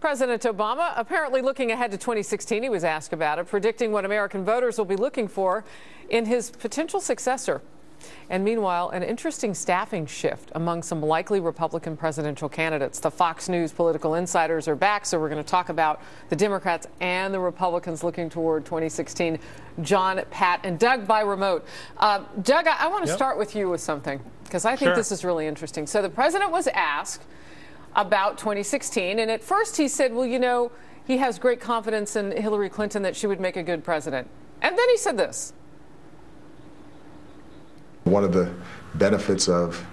President Obama apparently looking ahead to 2016. He was asked about it, predicting what American voters will be looking for in his potential successor. And meanwhile, an interesting staffing shift among some likely Republican presidential candidates. The Fox News political insiders are back, so we're going to talk about the Democrats and the Republicans looking toward 2016. John, Pat, and Doug by remote. Doug, I want to start with you with something, because I think this is really interesting. So the president was asked about 2016, and at first he said, well, you know, he has great confidence in Hillary Clinton that she would make a good president. And then he said this. One of the benefits of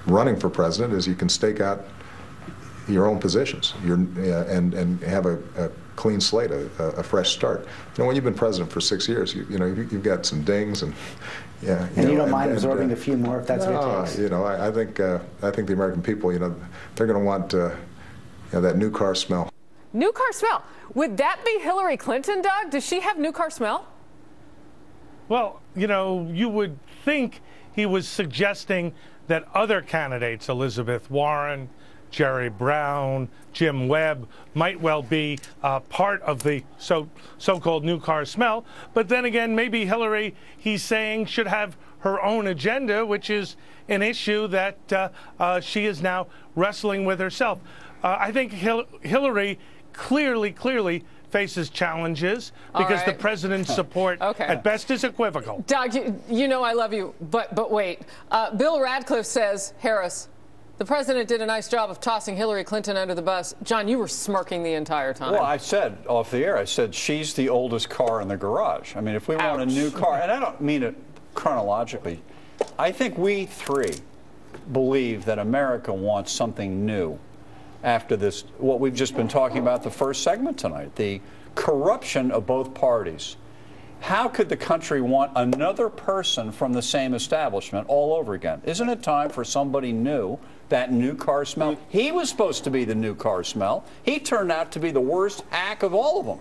running for president is you can stake out your own positions and have a clean slate, a fresh start. You know, when you've been president for 6 years, you've got some dings and and you don't mind absorbing a few more if that's what it takes. You know, I think the American people, they're going to want that new car smell. New car smell. Would that be Hillary Clinton, Doug? Does she have new car smell? Well, you would think he was suggesting that other candidates, Elizabeth Warren, Jerry Brown, Jim Webb, might well be part of the so-called new car smell. But then again, maybe Hillary, he's saying, should have her own agenda, which is an issue that she is now wrestling with herself. I think Hillary clearly faces challenges because the president's support at best is equivocal. Doug, you know I love you, but wait. Bill Radcliffe says, Harris, the president did a nice job of tossing Hillary Clinton under the bus. John, you were smirking the entire time. Well, I said off the air, I said she's the oldest car in the garage. I mean, if we want a new car, and I don't mean it chronologically, I think we three believe that America wants something new after this, what we've just been talking about the first segment tonight, the corruption of both parties. How could the country want another person from the same establishment all over again? Isn't it time for somebody new, that new car smell? He was supposed to be the new car smell. He turned out to be the worst hack of all of them.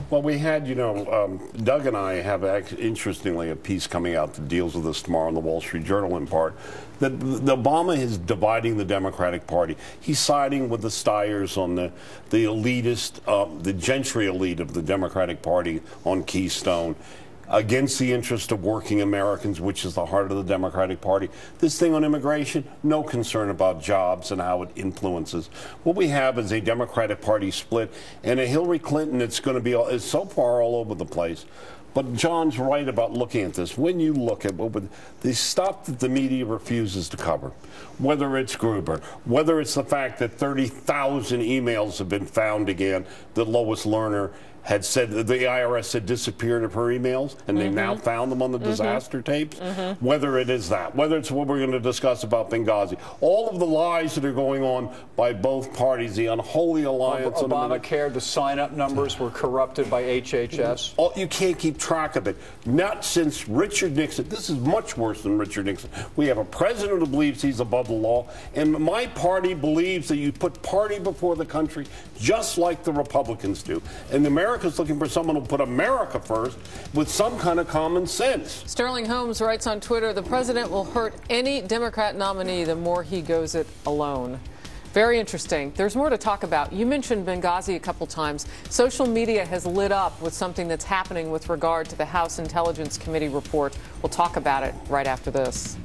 Well, we had, Doug and I have, interestingly, a piece coming out that deals with this tomorrow in the Wall Street Journal in part, that Obama is dividing the Democratic Party. He's siding with the Steyers on the elitist, the gentry elite of the Democratic Party on Keystone, against the interest of working Americans, which is the heart of the Democratic Party. This thing on immigration, no concern about jobs and how it influences. What we have is a Democratic Party split and a Hillary Clinton that's going to be is so far all over the place. But John's right about looking at this. When you look at the stuff that the media refuses to cover, whether it's Gruber, whether it's the fact that 30,000 emails have been found again that Lois Lerner had said that the IRS had disappeared of her emails, and they now found them on the disaster tapes, whether it is that, whether it's what we're going to discuss about Benghazi, all of the lies that are going on by both parties, the unholy alliance. Obamacare, the sign-up numbers were corrupted by HHS. Oh, you can't keep track of it. Not since Richard Nixon. This is much worse than Richard Nixon. We have a president who believes he's above the law, and my party believes that you put party before the country, just like the Republicans do. And America's looking for someone who'll put America first with some kind of common sense. Sterling Holmes writes on Twitter, the president will hurt any Democrat nominee the more he goes it alone. Very interesting. There's more to talk about. You mentioned Benghazi a couple times. Social media has lit up with something that's happening with regard to the House Intelligence Committee report. We'll talk about it right after this.